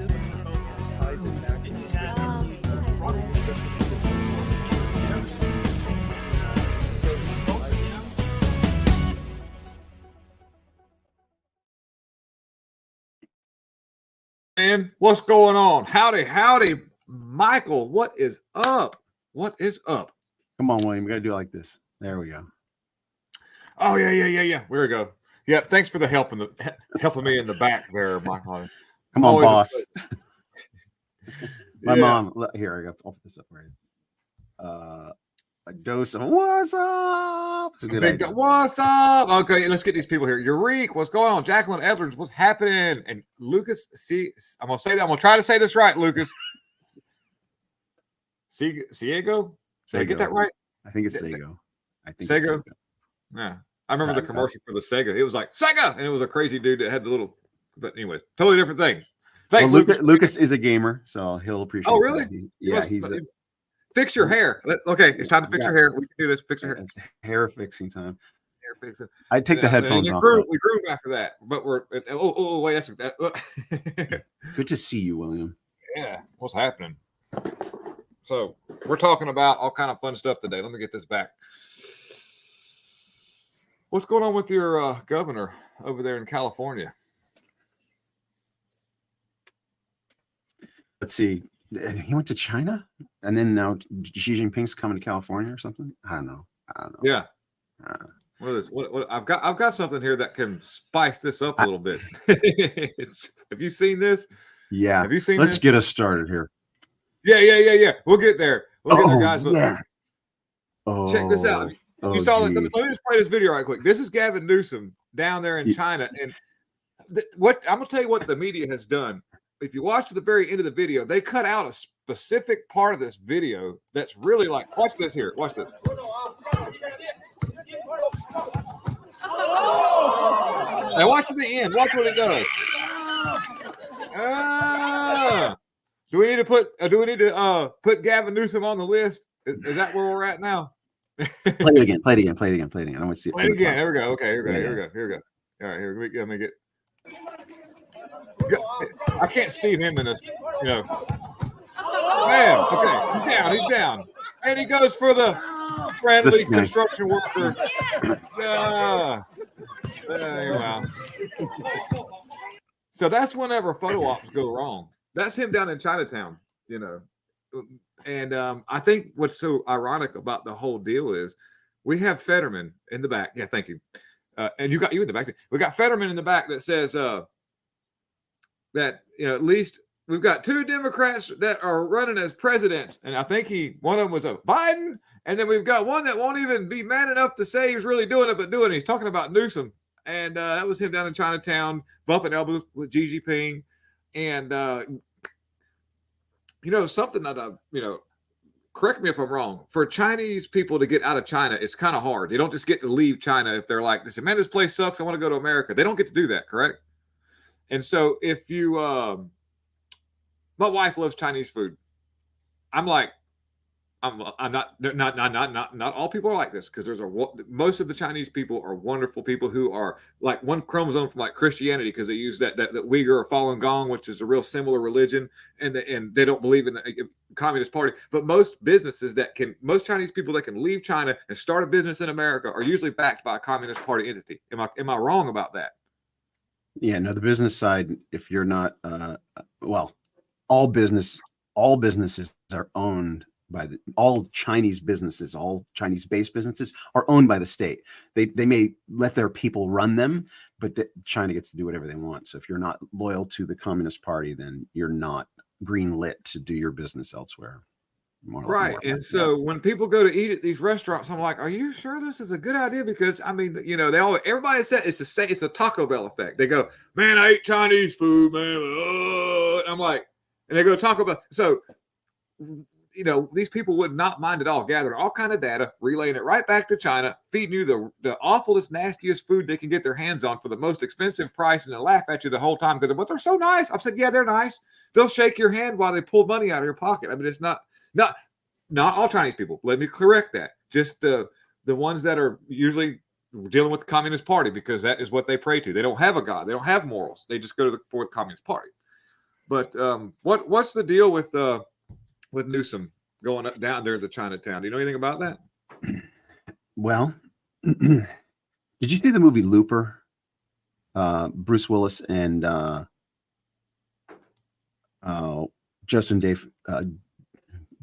ties it back to Man, what's going on? Howdy, Michael. What is up? What is up? Come on, William. We got to do it like this. There we go. Oh yeah. There we go. Yep. Thanks for the helping me in the back there, Michael. Come on, boss. My Yeah. mom. Here, I got. I'll put this up right. A dose of what's up? It's a good idea. What's up? Okay, let's get these people here. Eureka, what's going on? Jacqueline Edwards, what's happening? And Lucas, I'm gonna say that. I'm gonna try to say this right, Lucas. Ciego? Did I get that right? I think it's Sego. I think Sego. Yeah, I remember the commercial for the Sega. It was like Sega, and it was a crazy dude that had the little. But anyway, totally different thing. Thanks, well, Lucas is a gamer, so he'll appreciate. Oh, really? He's. Fix your hair. Okay, it's time to fix your hair. We can do this. Fix your hair. It's hair fixing time. Hair fixing. I'd take the headphones off. We grew after that, but we're. Oh, wait, that's that. Good to see you, William. Yeah, what's happening? So we're talking about all kind of fun stuff today. Let me get this back. What's going on with your governor over there in California? Let's see. He went to China, and then now Xi Jinping's coming to California or something. I don't know. Yeah. What is what I've got something here that can spice this up a little bit. Have you seen this? Yeah. Have you seen Let's this? get us started here. Yeah. We'll get there. We'll get there, guys. Yeah. Check this out. You saw it. Let me just play this video right quick. This is Gavin Newsom down there in China, and what I'm gonna tell you what the media has done. If you watch to the very end of the video, they cut out a specific part of this video that's really like, watch this here. Watch this. Now watch to the end. Watch what it does. Do we need to put Gavin Newsom on the list? Is that where we're at now? Play it again. I don't want to see it. Play it again. There we go. Okay, here we go. All right, here we go. Let me get. I can't Steve him in this, Bam. Okay, he's down. And he goes for the friendly construction worker. Wow. So that's whenever photo ops go wrong. That's him down in Chinatown, And I think what's so ironic about the whole deal is we have Fetterman in the back. Yeah, thank you. And you got you in the back. We got Fetterman in the back that says that at least we've got two Democrats that are running as presidents, and I think one of them was a Biden, and then we've got one that won't even be man enough to say he's really doing it, but doing it. He's talking about Newsom, and that was him down in Chinatown bumping elbows with Xi Jinping, and something that correct me if I'm wrong. For Chinese people to get out of China, it's kind of hard. They don't just get to leave China if they're like, they say, man, this place sucks. I want to go to America. They don't get to do that, correct? And so if you, my wife loves Chinese food. I'm like, I'm not all people are like this, because most of the Chinese people are wonderful people who are like one chromosome from like Christianity, because they use that Uyghur or Falun Gong, which is a real similar religion, and they don't believe in the Communist Party. But most most Chinese people that can leave China and start a business in America are usually backed by a Communist Party entity. Am I wrong about that? Yeah, no, the business side, if you're not, all businesses are owned by all Chinese businesses, all Chinese-based businesses are owned by the state. They may let their people run them, but China gets to do whatever they want. So if you're not loyal to the Communist Party, then you're not green lit to do your business elsewhere. Right. And so when people go to eat at these restaurants, I'm like, are you sure this is a good idea? Because everybody said it's a Taco Bell effect. They go, man, I ate Chinese food, man. And I'm like, and they go Taco Bell. So, these people would not mind at all gathering all kind of data, relaying it right back to China, feeding you the awfulest, nastiest food they can get their hands on for the most expensive price, and they laugh at you the whole time because, but they're so nice. I've said, yeah, they're nice. They'll shake your hand while they pull money out of your pocket. I mean, it's not all Chinese people. Let me correct that. Just the ones that are usually dealing with the Communist Party, because that is what they pray to. They don't have a God. They don't have morals. They just go for the Communist Party. But what's the deal with Newsom going up down there to Chinatown? Do you know anything about that? Well, did you see the movie Looper? Bruce Willis and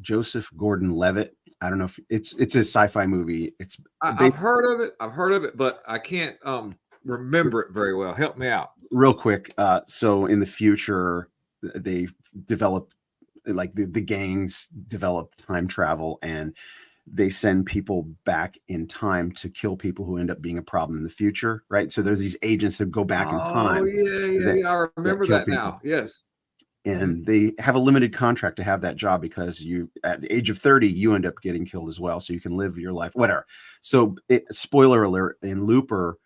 Joseph Gordon-Levitt. I don't know if it's a sci-fi movie. I've heard of it. I've heard of it, but I can't remember it very well. Help me out. Real quick. So in the future, they develop, like the gangs develop time travel, and they send people back in time to kill people who end up being a problem in the future, right? So there's these agents that go back in time. Oh, yeah. I remember that now. Yes. And they have a limited contract to have that job because you, at the age of 30, you end up getting killed as well. So you can live your life, whatever. So spoiler alert, in Looper,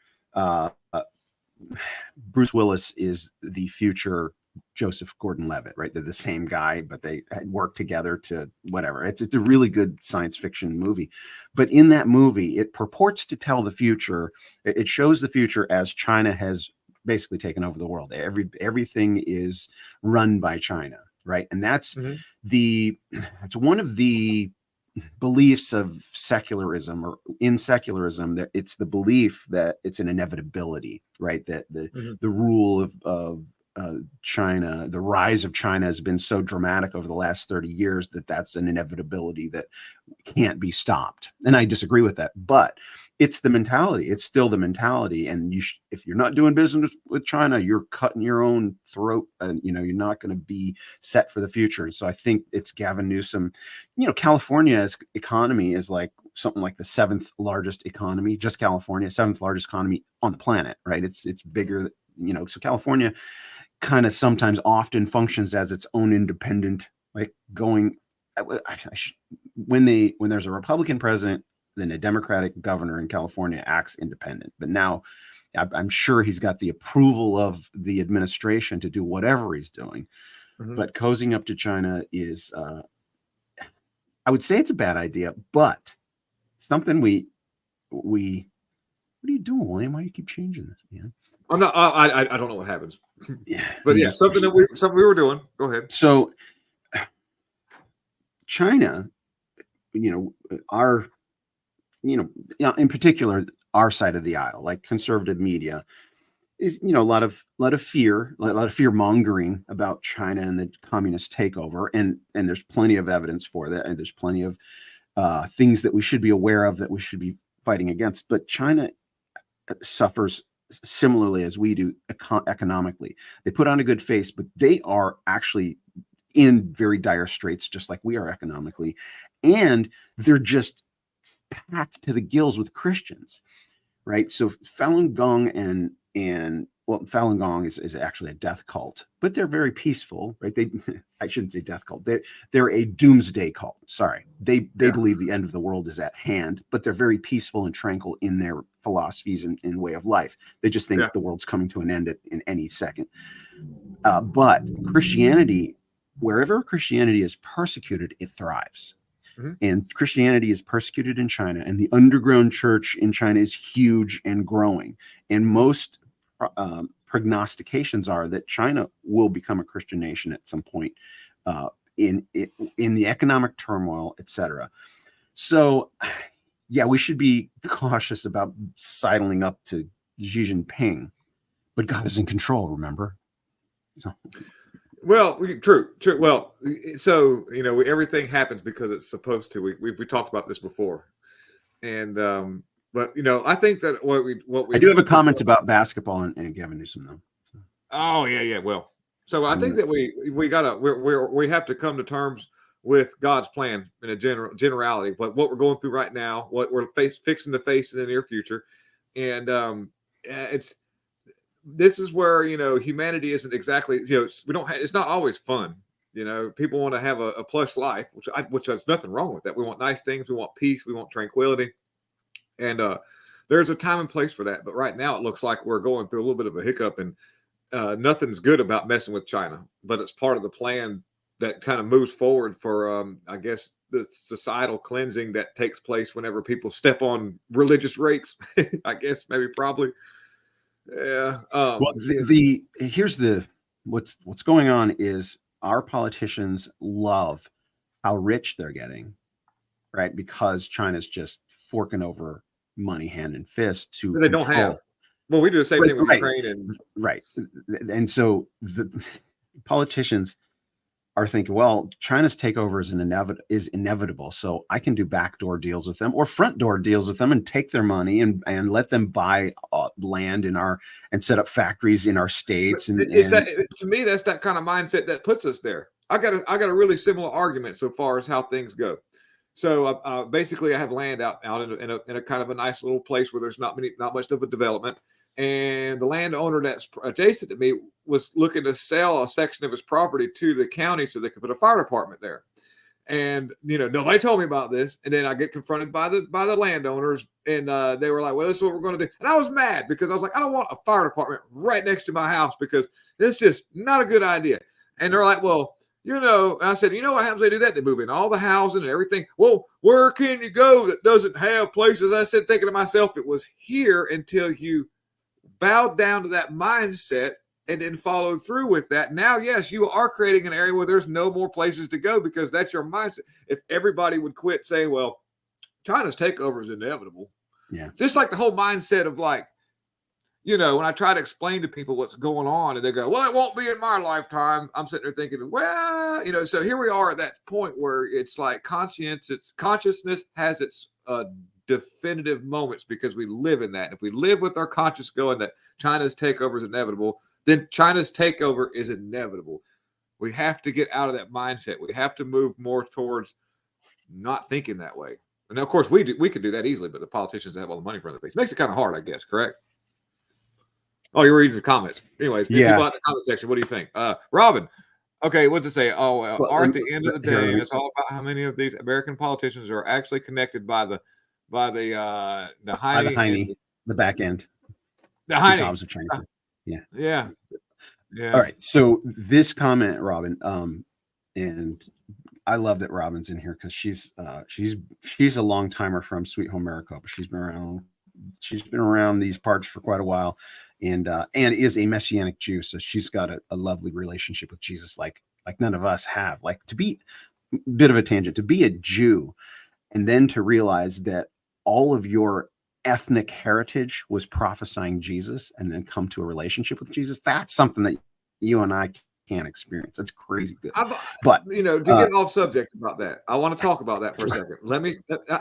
Bruce Willis is the future Joseph Gordon-Levitt, right? They're the same guy, but they work together to whatever. It's a really good science fiction movie. But in that movie, it purports to tell the future. It shows the future as China has basically taken over the world. Everything is run by China, right? And that's it's one of the beliefs of secularism, or in secularism, that it's the belief that it's an inevitability, right? That the rule of China, the rise of China has been so dramatic over the last 30 years that that's an inevitability that can't be stopped. And I disagree with that, but it's the mentality. It's still the mentality. And if you're not doing business with China, you're cutting your own throat, and you're not going to be set for the future. And so I think it's Gavin Newsom. California's economy is like something like the 7th largest economy, just California, 7th largest economy on the planet, right? It's bigger, so California kind of sometimes often functions as its own independent, like going, when there's a Republican president, then a Democratic governor in California acts independent. But now I'm sure he's got the approval of the administration to do whatever he's doing. But cozying up to China is, I would say it's a bad idea, but something what are you doing, William? Why do you keep changing this, man? I'm not. I don't know what happens. Yeah, but yeah, something we were doing. Go ahead. So, China, in particular, our side of the aisle, like conservative media, is a lot of fear, a lot of fear mongering about China and the communist takeover, and there's plenty of evidence for that, and there's plenty of things that we should be aware of, that we should be fighting against. But China suffers similarly as we do economically. They put on a good face, but they are actually in very dire straits, just like we are economically, and they're just packed to the gills with Christians, right? So Falun Gong Falun Gong is actually a death cult, but they're very peaceful, right? I shouldn't say death cult. They're a doomsday cult. Sorry. They believe the end of the world is at hand, but they're very peaceful and tranquil in their philosophies and way of life. They just think the world's coming to an end in any second. But Christianity, wherever Christianity is persecuted, it thrives. And Christianity is persecuted in China, and the underground church in China is huge and growing. And most prognostications are that China will become a Christian nation at some point in the economic turmoil, etc. So, yeah, we should be cautious about sidling up to Xi Jinping, but God is in control, remember? So. Well, true. Well, so everything happens because it's supposed to. We talked about this before, and but I think that what we I do have a comment about basketball and Gavin Newsom though. So. Oh yeah. Well, so I think that we have to come to terms with God's plan in a generality. But what we're going through right now, what we're fixing to face in the near future, and this is where humanity isn't exactly we don't it's not always fun. People want to have a plush life, which there's nothing wrong with that. We want nice things, we want peace, we want tranquility, and there's a time and place for that. But right now it looks like we're going through a little bit of a hiccup, and nothing's good about messing with China, but it's part of the plan that kind of moves forward for I guess the societal cleansing that takes place whenever people step on religious rakes. I guess maybe probably. Yeah. Well, here's the what's going on is our politicians love how rich they're getting, right? Because China's just forking over money hand and fist to That they don't have. control. Well, we do the same Right, thing with right, Ukraine and right. And so the politicians are thinking, well, China's takeover is inevitable. So I can do backdoor deals with them or front door deals with them and take their money and let them buy land in our and set up factories in our states. to me, that's that kind of mindset that puts us there. I got a really similar argument so far as how things go. So basically, I have land out in a kind of a nice little place where there's not much of a development, and the landowner that's adjacent to me was looking to sell a section of his property to the county so they could put a fire department there. And nobody told me about this, and then I get confronted by the landowners, and they were like, "Well, this is what we're going to do." And I was mad because I was like, "I don't want a fire department right next to my house because it's just not a good idea." And they're like, "Well, and I said, what happens when they do that? They move in all the housing and everything. Well, where can you go that doesn't have places?" I said, thinking to myself, it was here until you bowed down to that mindset and then followed through with that. Now, yes, you are creating an area where there's no more places to go because that's your mindset. If everybody would quit saying, well, China's takeover is inevitable. Yeah. Just like the whole mindset of like, when I try to explain to people what's going on and they go, well, it won't be in my lifetime. I'm sitting there thinking, well, so here we are at that point where it's like consciousness has its definitive moments because we live in that. If we live with our conscious going that China's takeover is inevitable, then China's takeover is inevitable. We have to get out of that mindset. We have to move more towards not thinking that way. And of course, we could do that easily, but the politicians have all the money for their face. Makes it kind of hard, I guess, correct? Oh, you're reading the comments. Anyways, yeah. People out in the comment section, what do you think? Robin, okay, what's it say? Oh, well, at the end of the day, it's all about how many of these American politicians are actually connected by the Heine, the back end. The Heine. Of China. Yeah. All right. So this comment, Robin, and I love that Robin's in here because she's a long timer from Sweet Home Maricopa. She's been around these parts for quite a while, and is a Messianic Jew. So she's got a lovely relationship with Jesus, like none of us have. Like, to be a bit of a tangent, to be a Jew, and then to realize that all of your ethnic heritage was prophesying Jesus, and then come to a relationship with Jesus. That's something that you and I can't experience. That's crazy good. But to get off subject about that, I want to talk about that for a second. Let me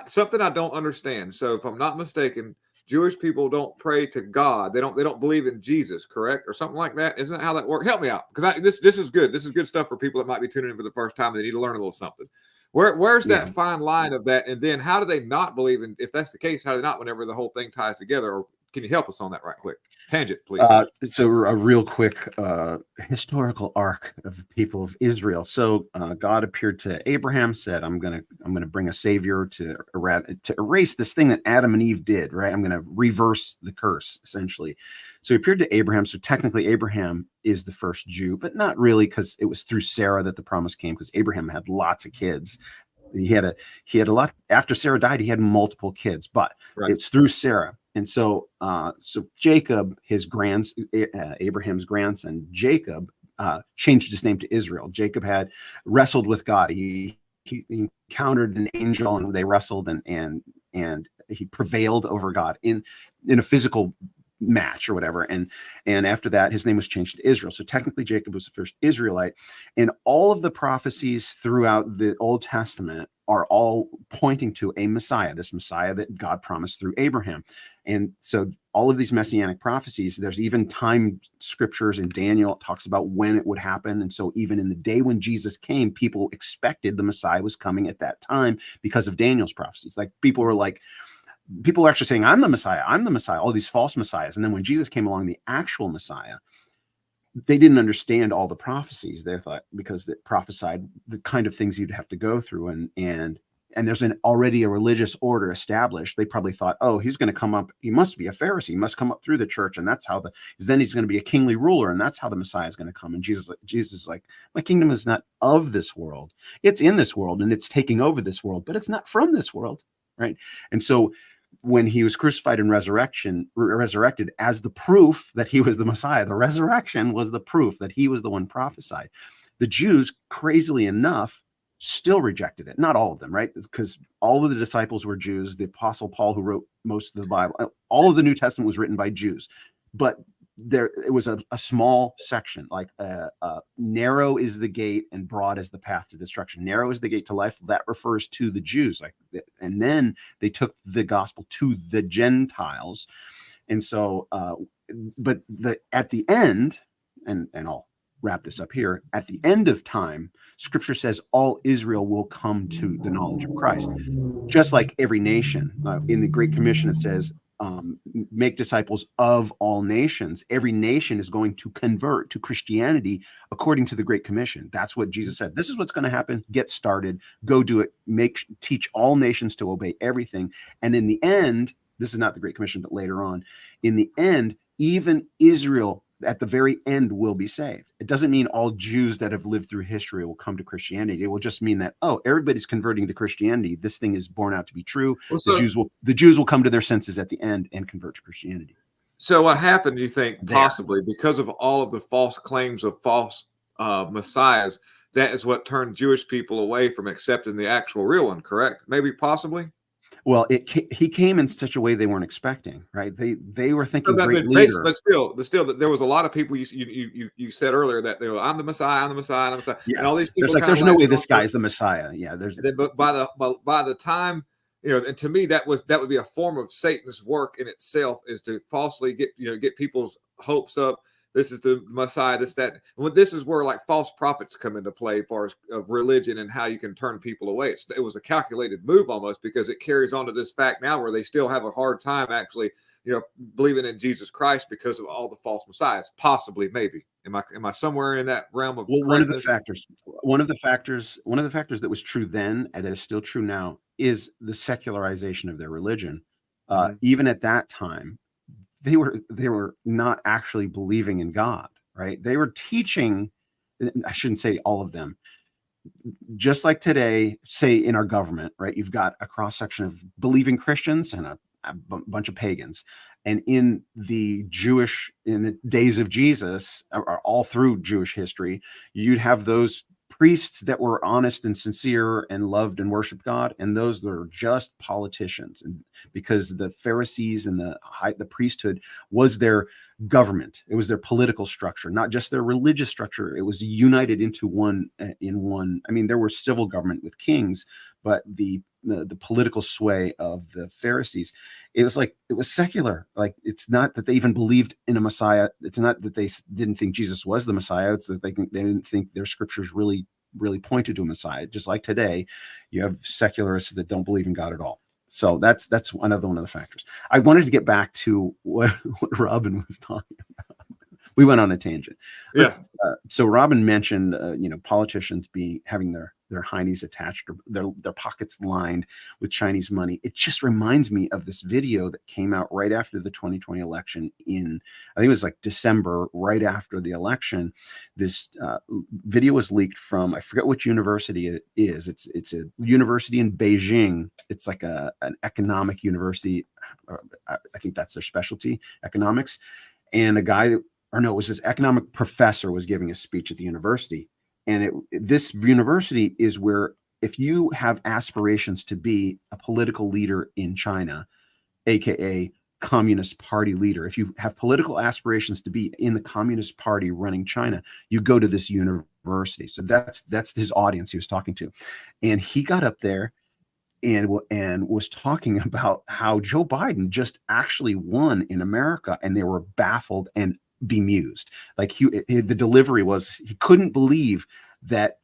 something I don't understand. So if I'm not mistaken, Jewish people don't pray to God. They don't believe in Jesus, correct, or something like that. Isn't that how that works? Help me out, because this is good. This is good stuff for people that might be tuning in for the first time. They need to learn a little something. Where's that fine line of that? And then how do they not believe in? If that's the case, how do they not? Whenever the whole thing ties together, or can you help us on that right quick? Tangent, please. So a real quick historical arc of the people of Israel. So God appeared to Abraham, said, "I'm gonna bring a savior to erase this thing that Adam and Eve did. Right? I'm gonna reverse the curse, essentially." So he appeared to Abraham. So technically, Abraham is the first Jew, but not really, because it was through Sarah that the promise came. Because Abraham had lots of kids. He had a lot after Sarah died. He had multiple kids, but it's through Sarah. And so Jacob, Abraham's grandson, Jacob, changed his name to Israel. Jacob had wrestled with God. He encountered an angel, and they wrestled, and he prevailed over God in a physical match or whatever. And after that, his name was changed to Israel. So technically, Jacob was the first Israelite. And all of the prophecies throughout the Old Testament are all pointing to a Messiah, this Messiah that God promised through Abraham. And so all of these messianic prophecies, there's even time scriptures in Daniel, it talks about when it would happen. And so even in the day when Jesus came, people expected the Messiah was coming at that time because of Daniel's prophecies. Like, people were actually saying, I'm the Messiah, all these false messiahs. And then when Jesus came along, the actual Messiah, they didn't understand all the prophecies. They thought, because it prophesied the kind of things you'd have to go through, and there's already a religious order established. They probably thought, oh, he's going to come up. He must be a Pharisee. He must come up through the church, and that's how then he's going to be a kingly ruler, and that's how the Messiah is going to come. And Jesus is like, my kingdom is not of this world. It's in this world, and it's taking over this world, but it's not from this world, right? And so when he was crucified and resurrected as the proof that he was the Messiah. The resurrection was the proof that he was the one prophesied. The Jews, crazily enough, still rejected it. Not all of them, right? Because all of the disciples were Jews. The Apostle Paul, who wrote most of the Bible, all of the New Testament was written by Jews. But it was a small section, like narrow is the gate and broad is the path to destruction. Narrow is the gate to life. That refers to the Jews. And then they took the gospel to the Gentiles. And so, but at the end, and I'll wrap this up here, at the end of time, Scripture says all Israel will come to the knowledge of Christ, just like every nation. In the Great Commission, it says, make disciples of all nations. Every nation is going to convert to Christianity according to the Great Commission. That's what Jesus said. This is what's going to happen. Get started. Go do it. Teach all nations to obey everything. And in the end, this is not the Great Commission, but later on, in the end, even Israel at the very end will be saved. It doesn't mean all Jews that have lived through history will come to Christianity. It will just mean that, oh, everybody's converting to Christianity. This thing is borne out to be true. Well, so, the Jews will come to their senses at the end and convert to Christianity. So what happened, you think, possibly because of all of the false claims of false messiahs, that is what turned Jewish people away from accepting the actual real one, correct? Maybe, possibly? Well, he came in such a way they weren't expecting, right? They were thinking great leader, but still, there was a lot of people. You said earlier that they were, I'm the Messiah, I'm the Messiah, I'm the Messiah, yeah. And all these people. There's no way this guy's the Messiah. Yeah, But by the time, and to me that would be a form of Satan's work in itself, is to falsely get people's hopes up. This is the Messiah, this, that. And this is where like false prophets come into play as far as religion and how you can turn people away. It was a calculated move almost, because it carries on to this fact now where they still have a hard time actually, believing in Jesus Christ because of all the false messiahs. Possibly, maybe. Am I somewhere in that realm of? Well, one of the factors that was true then and that is still true now is the secularization of their religion. Even at that time, they were not actually believing in God, right? They were teaching, I shouldn't say all of them, just like today, say in our government, right? You've got a cross section of believing Christians and a bunch of pagans. And in the days of Jesus, or all through Jewish history, you'd have those priests that were honest and sincere and loved and worshiped God, and those that are just politicians. And because the Pharisees and the priesthood was their government, it was their political structure, not just their religious structure. It was united into one. I mean, there were civil government with kings, but the political sway of the Pharisees, it was secular. Like, it's not that they even believed in a Messiah. It's not that they didn't think Jesus was the Messiah. It's that they didn't think their scriptures really pointed to a Messiah. Just like today, you have secularists that don't believe in God at all. So that's another one of the factors. I wanted to get back to what Robin was talking about. We went on a tangent. Yeah. So Robin mentioned, politicians having their heinies attached, or their pockets lined with Chinese money. It just reminds me of this video that came out right after the 2020 election I think it was like December, right after the election. This video was leaked from, I forget which university it is. It's a university in Beijing. It's like an economic university. I think that's their specialty, economics. And it was this economic professor was giving a speech at the university. And this university is where, if you have aspirations to be a political leader in China, aka Communist Party leader, if you have political aspirations to be in the Communist Party running China, you go to this university. So that's his audience he was talking to. And he got up there and was talking about how Joe Biden just actually won in America, and they were baffled and bemused. Like, the delivery was, he couldn't believe that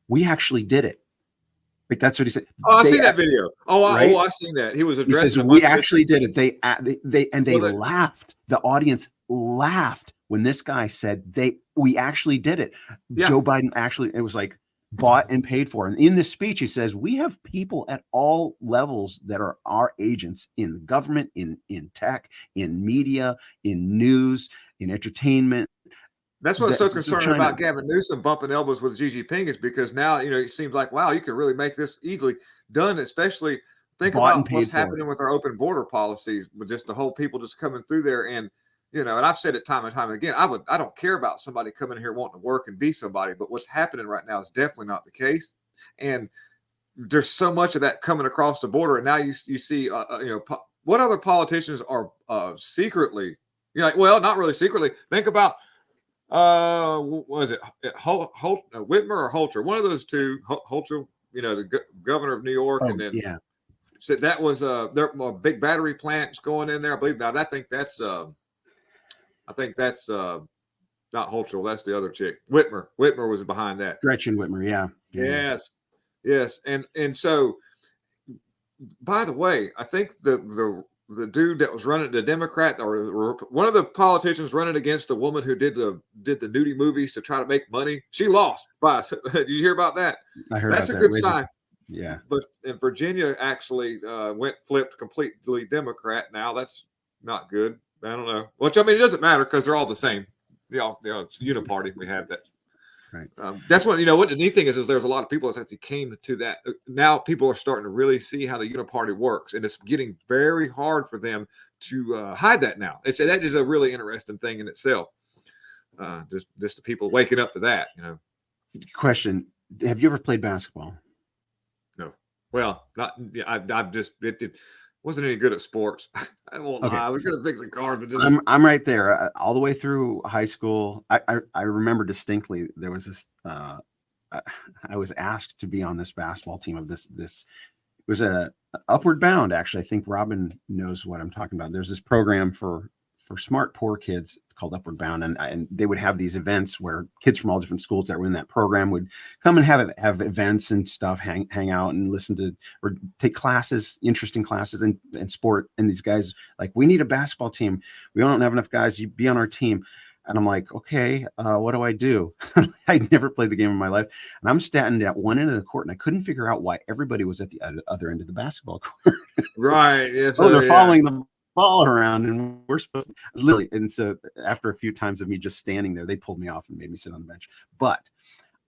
we actually did it. Like, that's what he said. Oh, I see that video. I seen that. He was addressing. He says, we actually did it. They laughed. The audience laughed when this guy said we actually did it. Yeah. Joe Biden actually, it was like bought and paid for. And in this speech, he says, we have people at all levels that are our agents in the government, in tech, in media, in news, in entertainment. That's what's so concerning about Gavin Newsom bumping elbows with Xi Jinping, is because now, it seems like, wow, you can really make this easily done, especially think bought and about what's paid for it. happening with our open border policies, with just the whole people just coming through there. And, and I've said it time and time again, I don't care about somebody coming here wanting to work and be somebody, but what's happening right now is definitely not the case. And there's so much of that coming across the border. And now you see, what other politicians are secretly, well, not really secretly. Think about, was it Whitmer or Holter? One of those two, Holter, the governor of New York, and then yeah. So that was there big battery plants going in there. I believe now. I think that's not Holtzell. That's the other chick. Whitmer. Whitmer was behind that. Gretchen Whitmer. Yeah. Yes. And so, by the way, I think the dude that was running, the Democrat or one of the politicians running against the woman who did the nudie movies to try to make money, she lost. Did you hear about that? I heard that's about a good sign. Yeah. But in Virginia actually flipped completely Democrat now. That's not good. I don't know. Which, I mean, it doesn't matter because they're all the same. It's uniparty. We have that. Right. That's what, what the neat thing is there's a lot of people that actually came to that. Now people are starting to really see how the uniparty works. And it's getting very hard for them to hide that now. That is a really interesting thing in itself. Just the people waking up to that, Question. Have you ever played basketball? Well, not. Yeah, I've just it wasn't any good at sports. I won't lie. I was good at fixing cars, but just I'm right there all the way through high school. I remember distinctly there was this. I was asked to be on this basketball team of this. It was a Upward Bound. Actually, I think Robin knows what I'm talking about. There's this program for smart poor kids. It's called Upward Bound, and they would have these events where kids from all different schools that were in that program would come and have events and stuff, hang out and listen to or take classes, interesting classes and sport. And these guys like, we need a basketball team. We don't have enough guys. You be on our team. And I'm like, okay, what do I do? I'd never played the game in my life. And I'm standing at one end of the court and I couldn't figure out why everybody was at the other end of the basketball court. Right. Yes. They're following the ball around and we're supposed to literally. And so after a few times of me just standing there, they pulled me off and made me sit on the bench. But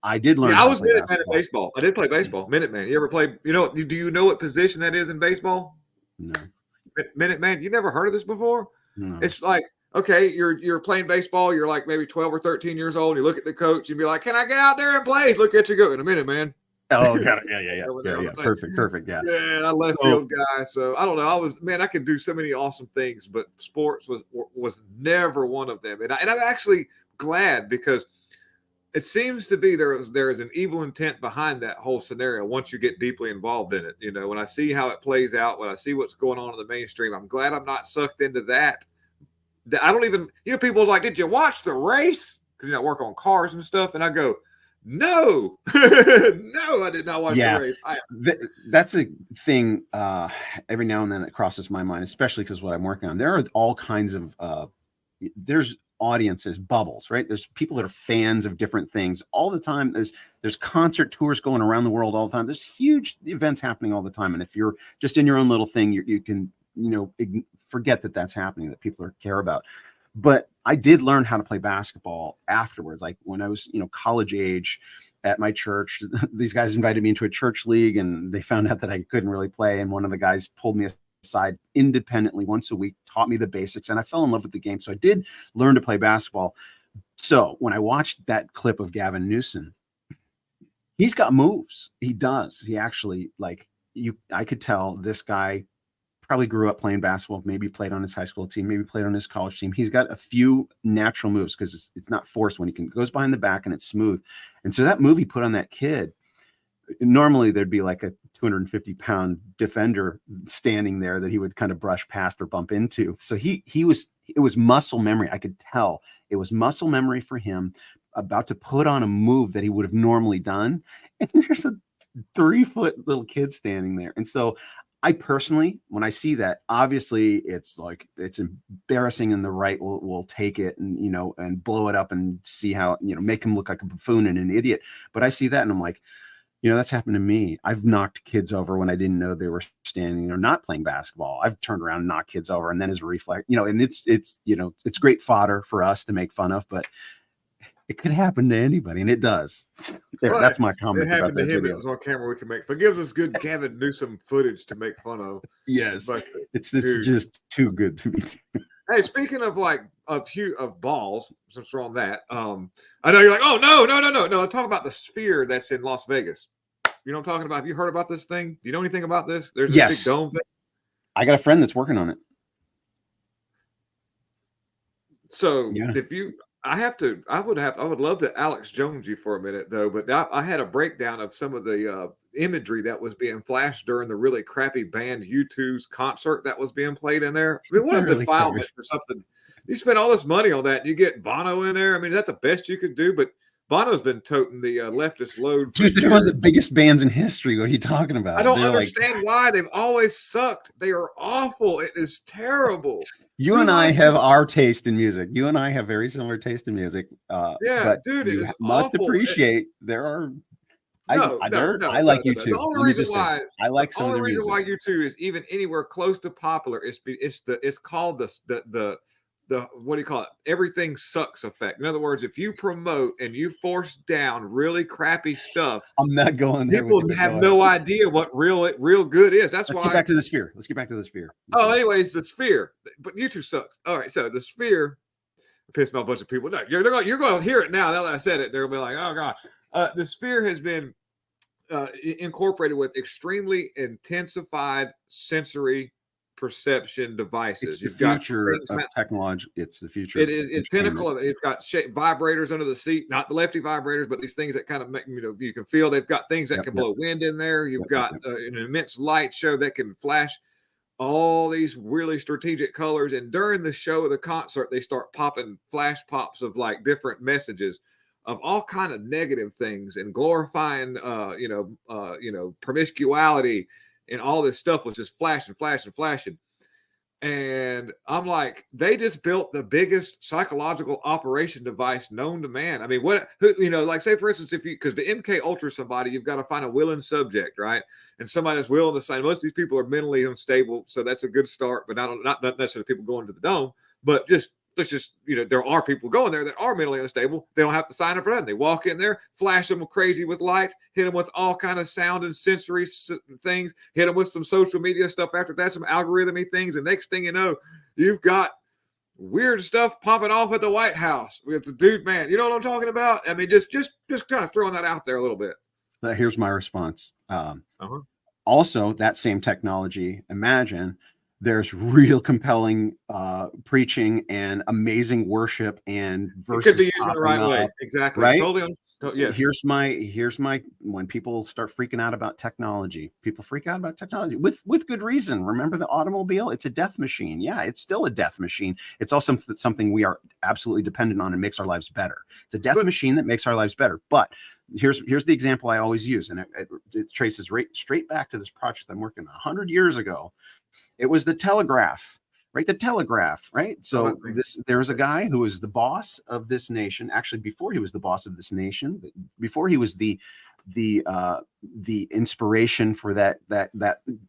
I did learn. I was Minuteman at baseball. I did play baseball. Minuteman. You ever played? Do you know what position that is in baseball? No. Minuteman. You never heard of this before? No. It's like, okay, you're playing baseball. You're like maybe 12 or 13 years old. You look at the coach and be like, "Can I get out there and play?" Look at you go in a minute, man. Oh, got it. Yeah. Perfect. Yeah. Yeah, I left field guy. So I don't know. I could do so many awesome things, but sports was never one of them. And I'm actually glad because it seems to be there is an evil intent behind that whole scenario once you get deeply involved in it. When I see how it plays out, when I see what's going on in the mainstream, I'm glad I'm not sucked into that. I don't even, people are like, "Did you watch the race?" Because I work on cars and stuff. And I go, "No, no, I did not watch the race." That's a thing every now and then that crosses my mind, especially because what I'm working on. There are all kinds of there's audiences, bubbles, right? There's people that are fans of different things all the time. There's concert tours going around the world all the time. There's huge events happening all the time. And if you're just in your own little thing, you can forget that that's happening, that people care about. But I did learn how to play basketball afterwards. Like when I was, college age at my church, these guys invited me into a church league and they found out that I couldn't really play. And one of the guys pulled me aside independently once a week, taught me the basics, and I fell in love with the game. So I did learn to play basketball. So when I watched that clip of Gavin Newsom, he's got moves. He does. He actually, I could tell this guy probably grew up playing basketball, maybe played on his high school team, maybe played on his college team. He's got a few natural moves because it's not forced when he goes behind the back and it's smooth. And so that move he put on that kid, normally there'd be like a 250-pound defender standing there that he would kind of brush past or bump into. So it was muscle memory. I could tell it was muscle memory for him about to put on a move that he would have normally done. And there's a 3-foot little kid standing there. And so I personally, when I see that, obviously it's embarrassing and the right will take it and, and blow it up and see how, make him look like a buffoon and an idiot. But I see that and I'm like, that's happened to me. I've knocked kids over when I didn't know they were standing there not playing basketball. I've turned around and knocked kids over and then as a reflex, and it's great fodder for us to make fun of, but It could happen to anybody, and it does. There, Right. that's my It comment about happened to that him. It video. was on camera. We can make. But gives us good Gavin Newsom footage to make fun of. Yes, But it's dude. just too good to be true. Hey, speaking of like of balls, since we're on that, I know you're like, oh no. I'm talking about the sphere that's in Las Vegas. You know what I'm talking about? Have you heard about this thing? Do you know anything about this? There's this Yes. big dome thing. I got a friend that's working on it. So Yeah. if you, I would love to Alex Jones you for a minute though, but I had a breakdown of some of the imagery that was being flashed during the really crappy band U2's concert that was being played in there. I mean, what a Really defilement for something. You spend all this money on that, and you get Bono in there. I mean, is that the best you could do? But Bono's been toting the leftist load. Dude, they're one of the biggest bands in history. What are you talking about? I don't They're understand why they've always sucked. They are awful. It is terrible. You and I have our taste in music. You and I have very similar taste in music. Yeah, but dude, it you is must awful. appreciate there are. I like you too. The only reason why I like some of their music. why U2 is even anywhere close to popular is it's called the what do you call it? Everything sucks effect. In other words, if you promote and you force down really crappy stuff, I'm not going there. People have no idea what real good is. That's why. Let's get back to the sphere. Let's get back to the sphere. Oh, anyways, the sphere. But U2 sucks. All right, so the sphere pissing off a bunch of people. No, you're going to hear it now. Now that I said it, they're going to be like, oh god. The sphere has been incorporated with extremely intensified sensory perception devices. It's the future of technology. It's the future. It's pinnacle of it. It's got vibrators under the seat, not the lefty vibrators, but these things that kind of make you can feel. They've got things that can blow wind in there. You've got an immense light show that can flash all these really strategic colors. And during the show of the concert, they start popping flash pops of like different messages of all kind of negative things and glorifying, promiscuity. And all this stuff was just flashing. And I'm like, they just built the biggest psychological operation device known to man. I mean, like say for instance, because the MK Ultra is somebody, you've got to find a willing subject, right? And somebody that's willing to say, most of these people are mentally unstable. So that's a good start, but not necessarily people going to the dome, but let's just, there are people going there that are mentally unstable. They don't have to sign up for nothing. They walk in there, flash them crazy with lights, hit them with all kind of sound and sensory things, hit them with some social media stuff after that, some algorithmy things. And next thing you know, you've got weird stuff popping off at the White House with the dude, man. You know what I'm talking about? I mean, just kind of throwing that out there a little bit. Here's my response. Also, that same technology, imagine there's real compelling preaching and amazing worship and verses. It could be used in the right way. Exactly. Right? Totally. Yes. Here's my when people start freaking out about technology, people freak out about technology with good reason. Remember the automobile? It's a death machine. Yeah, it's still a death machine. It's also something we are absolutely dependent on and makes our lives better. It's a death machine that makes our lives better. But here's the example I always use, and it traces straight back to this project I'm working on 100 years ago. It was the telegraph, right? The telegraph, right? So there was a guy who was the boss of this nation. Actually, before he was the boss of this nation, before he was the inspiration for that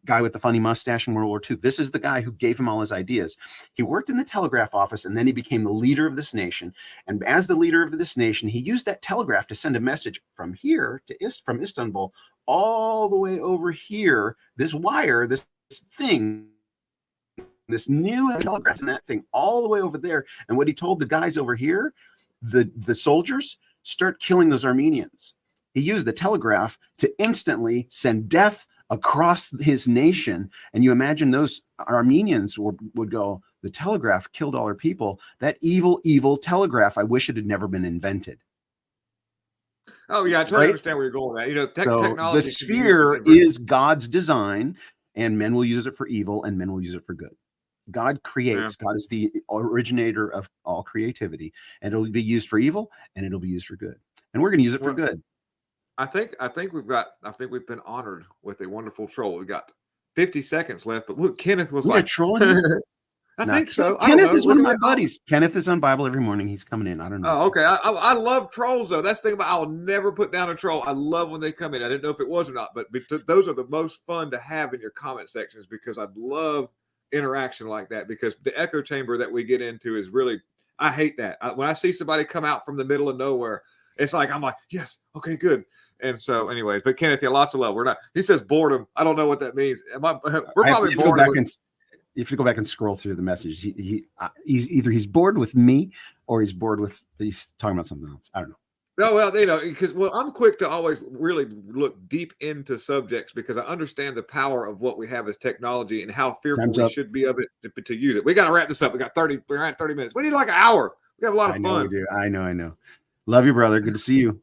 guy with the funny mustache in World War II. This is the guy who gave him all his ideas. He worked in the telegraph office, and then he became the leader of this nation. And as the leader of this nation, he used that telegraph to send a message from here from Istanbul all the way over here. This wire, this thing. This new telegraph and that thing all the way over there. And what he told the guys over here, the soldiers, start killing those Armenians. He used the telegraph to instantly send death across his nation. And you imagine those Armenians would go, the telegraph killed all our people. That evil, evil telegraph. I wish it had never been invented. Oh, yeah, I totally understand where you're going with that. Technology. The sphere is God's design, and men will use it for evil, and men will use it for good. God creates. God is the originator of all creativity, and it'll be used for evil, and it'll be used for good. And we're going to use it for good. I think we've been honored with a wonderful troll. We got 50 seconds left, but look, Kenneth was like trolling. I think so. Kenneth is one of my buddies. Kenneth is on Bible every morning. He's coming in. I don't know. Oh, okay. I love trolls though. That's the thing about I'll never put down a troll. I love when they come in. I didn't know if it was or not, but those are the most fun to have in your comment sections because I love interaction like that because the echo chamber that we get into is really, I hate that. When I see somebody come out from the middle of nowhere, it's like I'm like, yes, okay, good. And so, anyways, but Kenneth, yeah, lots of love. We're not. He says boredom. I don't know what that means. We're probably bored. You have to go back and scroll through the message. He's either bored with me or he's talking about something else. I don't know. No, well, because I'm quick to always really look deep into subjects because I understand the power of what we have as technology and how fearful we should be of it to use it. We got to wrap this up. We're at 30 minutes. We need like an hour. We have a lot of fun. We do. I know. Love you, brother. Good to see you.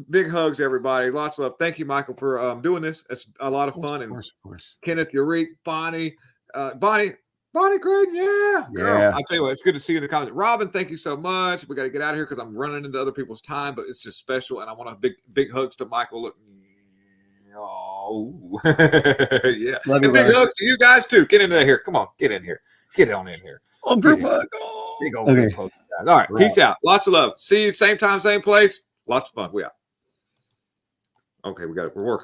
Big hugs, everybody. Lots of love. Thank you, Michael, for doing this. It's a lot of fun. Of course. Kenneth, Eureka, Bonnie, Creighton, yeah. Girl, I'll tell you what, it's good to see you in the comments. Robin, thank you so much. We got to get out of here because I'm running into other people's time, but it's just special. And I want a big hugs to Michael. Look. Oh, yeah. Love you, big hugs to you guys, too. Get into here. Come on. Get in here. Get on in here. Oh, group hug. Big old group hug. All right. Peace out. Lots of love. See you same time, same place. Lots of fun. We out. Okay, we're working.